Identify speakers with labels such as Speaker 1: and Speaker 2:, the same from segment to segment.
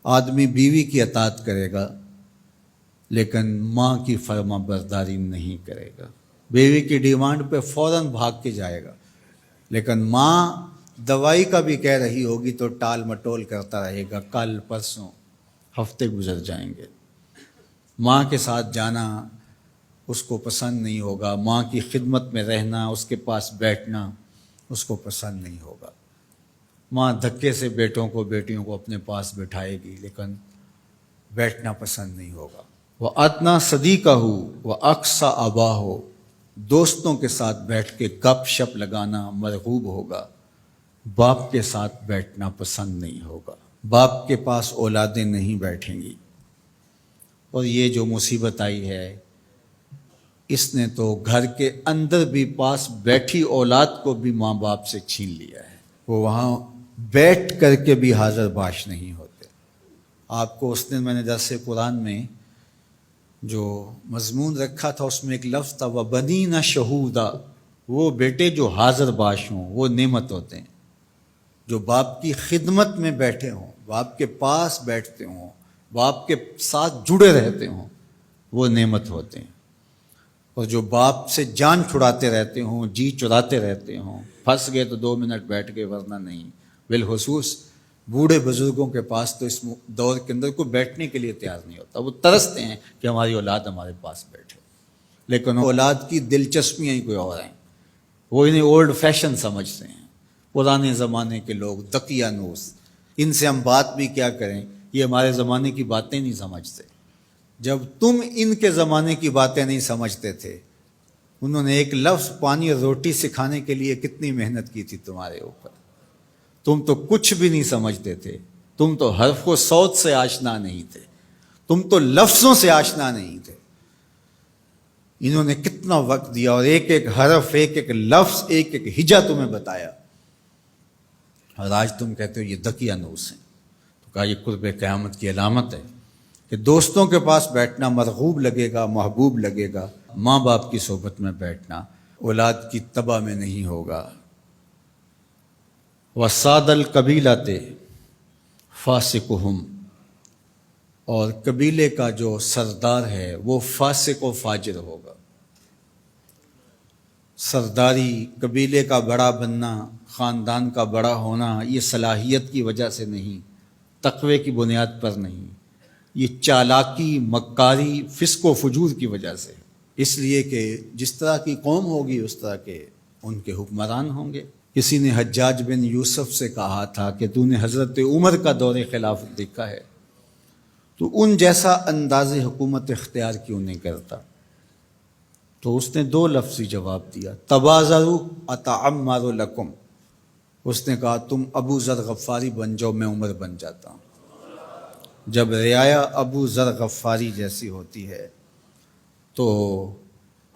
Speaker 1: آدمی بیوی کی اطاعت کرے گا لیکن ماں کی فرما برداری نہیں کرے گا، بیوی کی ڈیمانڈ پہ فوراً بھاگ کے جائے گا، لیکن ماں دوائی کا بھی کہہ رہی ہوگی تو ٹال مٹول کرتا رہے گا، کل پرسوں ہفتے گزر جائیں گے، ماں کے ساتھ جانا اس کو پسند نہیں ہوگا، ماں کی خدمت میں رہنا، اس کے پاس بیٹھنا اس کو پسند نہیں ہوگا۔ ماں دھکے سے بیٹوں کو بیٹیوں کو اپنے پاس بٹھائے گی لیکن بیٹھنا پسند نہیں ہوگا۔ وہ ادنا صدیقہ ہو وہ اقصا آبا ہو، دوستوں کے ساتھ بیٹھ کے گپ شپ لگانا مرغوب ہوگا، باپ کے ساتھ بیٹھنا پسند نہیں ہوگا۔ باپ کے پاس اولادیں نہیں بیٹھیں گی، اور یہ جو مصیبت آئی ہے اس نے تو گھر کے اندر بھی پاس بیٹھی اولاد کو بھی ماں باپ سے چھین لیا ہے، وہ وہاں بیٹھ کر کے بھی حاضر باش نہیں ہوتے۔ آپ کو اس دن میں نے درس قرآن میں جو مضمون رکھا تھا اس میں ایک لفظ تھا وَبَنِينَ شَهُودًا، وہ بیٹے جو حاضر باش ہوں وہ نعمت ہوتے ہیں، جو باپ کی خدمت میں بیٹھے ہوں، باپ کے پاس بیٹھتے ہوں، باپ کے ساتھ جڑے رہتے ہوں، وہ نعمت ہوتے ہیں، اور جو باپ سے جان چھڑاتے رہتے ہوں، جی چراتے رہتے ہوں، پھنس گئے تو 2 منٹ بیٹھ گئے ورنہ نہیں۔ بالخصوص بوڑھے بزرگوں کے پاس تو اس دور کے اندر کوئی بیٹھنے کے لیے تیار نہیں ہوتا، وہ ترستے ہیں کہ ہماری اولاد ہمارے پاس بیٹھے، لیکن اولاد کی دلچسپیاں ہی کوئی اور ہیں، وہ انہیں اولڈ فیشن سمجھتے ہیں، پرانے زمانے کے لوگ دقیانوس، ان سے ہم بات بھی کیا کریں، یہ ہمارے زمانے کی باتیں نہیں سمجھتے۔ جب تم ان کے زمانے کی باتیں نہیں سمجھتے تھے، انہوں نے ایک لفظ پانی اور روٹی سکھانے کے لیے کتنی محنت کی تھی تمہارے اوپر، تم تو کچھ بھی نہیں سمجھتے تھے، تم تو حرف و صوت سے آشنا نہیں تھے، تم تو لفظوں سے آشنا نہیں تھے، انہوں نے کتنا وقت دیا اور ایک ایک حرف، ایک ایک لفظ، ایک ایک ہجا تمہیں بتایا، اور آج تم کہتے ہو یہ دقیانوس ہیں۔ تو کہا یہ قرب قیامت کی علامت ہے کہ دوستوں کے پاس بیٹھنا مرغوب لگے گا، محبوب لگے گا، ماں باپ کی صحبت میں بیٹھنا اولاد کی تباہ میں نہیں ہوگا۔ وَسَادَ الْقَبِيلَةِ فَاسِقُهُمْ، اور قبیلے کا جو سردار ہے وہ فاسق و فاجر ہوگا۔ سرداری، قبیلے کا بڑا بننا، خاندان کا بڑا ہونا، یہ صلاحیت کی وجہ سے نہیں، تقوی کی بنیاد پر نہیں، یہ چالاکی، مکاری، فسق و فجور کی وجہ سے، اس لیے کہ جس طرح کی قوم ہوگی اس طرح کے ان کے حکمران ہوں گے۔ کسی نے حجاج بن یوسف سے کہا تھا کہ تو نے حضرت عمر کا دور خلافت دیکھا ہے، تو ان جیسا انداز حکومت اختیار کیوں نہیں کرتا؟ تو اس نے 2 لفظی جواب دیا، تبازروا اتعمر لکم، اس نے کہا تم ابو ذر غفاری بن جاؤ، میں عمر بن جاتا ہوں۔ جب رعایا ابو ذر غفاری جیسی ہوتی ہے تو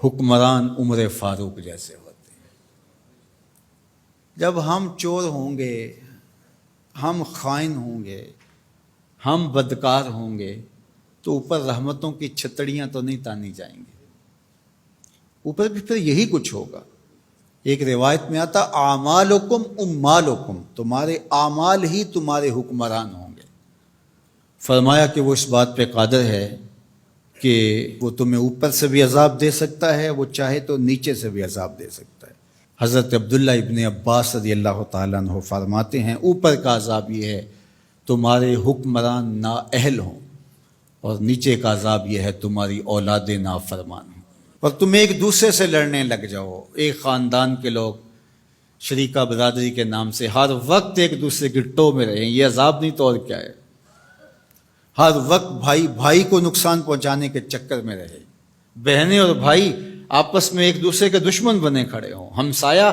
Speaker 1: حکمران عمر فاروق جیسے ہوتے ہیں۔ جب ہم چور ہوں گے، ہم خائن ہوں گے، ہم بدکار ہوں گے تو اوپر رحمتوں کی چھتڑیاں تو نہیں تانی جائیں گے، اوپر بھی پھر یہی کچھ ہوگا۔ ایک روایت میں آتا اعمالکم امالکم، تمہارے اعمال ہی تمہارے حکمران ہوں گے۔ فرمایا کہ وہ اس بات پہ قادر ہے کہ وہ تمہیں اوپر سے بھی عذاب دے سکتا ہے، وہ چاہے تو نیچے سے بھی عذاب دے سکتا ہے۔ حضرت عبداللہ ابن عباس رضی اللہ تعالیٰ عنہ فرماتے ہیں اوپر کا عذاب یہ ہے تمہارے حکمران نااہل ہوں، اور نیچے کا عذاب یہ ہے تمہاری اولادیں نافرمان ہوں، اور تم ایک دوسرے سے لڑنے لگ جاؤ، ایک خاندان کے لوگ شریکہ برادری کے نام سے ہر وقت ایک دوسرے کی ٹو میں رہیں، یہ عذاب نہیں تو اور کیا ہے؟ ہر وقت بھائی بھائی کو نقصان پہنچانے کے چکر میں رہے، بہنیں اور بھائی آپس میں ایک دوسرے کے دشمن بنے کھڑے ہوں، ہمسایہ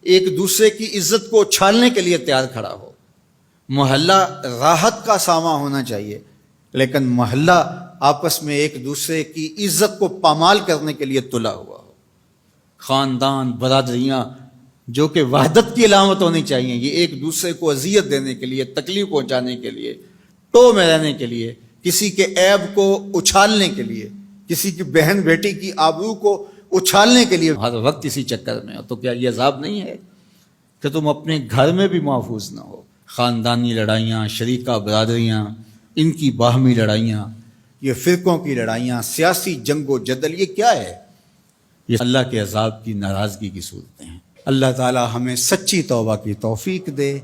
Speaker 1: ایک دوسرے کی عزت کو اچھالنے کے لیے تیار کھڑا ہو، محلہ راحت کا ساماں ہونا چاہیے لیکن محلہ آپس میں ایک دوسرے کی عزت کو پامال کرنے کے لیے تلا ہوا ہو، خاندان، برادریاں جو کہ وحدت کی علامت ہونی چاہیے، یہ ایک دوسرے کو اذیت دینے کے لیے، تکلیف پہنچانے کے لیے، ٹو میں رہنے کے لیے، کسی کے عیب کو اچھالنے کے لیے، کسی کی بہن بیٹی کی آبرو کو اچھالنے کے لیے ہر وقت اسی چکر میں ہو، تو کیا یہ عذاب نہیں ہے کہ تم اپنے گھر میں بھی محفوظ نہ ہو؟ خاندانی لڑائیاں، شریکہ برادریاں، ان کی باہمی لڑائیاں، یہ فرقوں کی لڑائیاں، سیاسی جنگ و جدل، یہ کیا ہے؟ یہ اللہ کے عذاب کی ناراضگی کی صورتیں ہیں۔ اللہ تعالی ہمیں سچی توبہ کی توفیق دے۔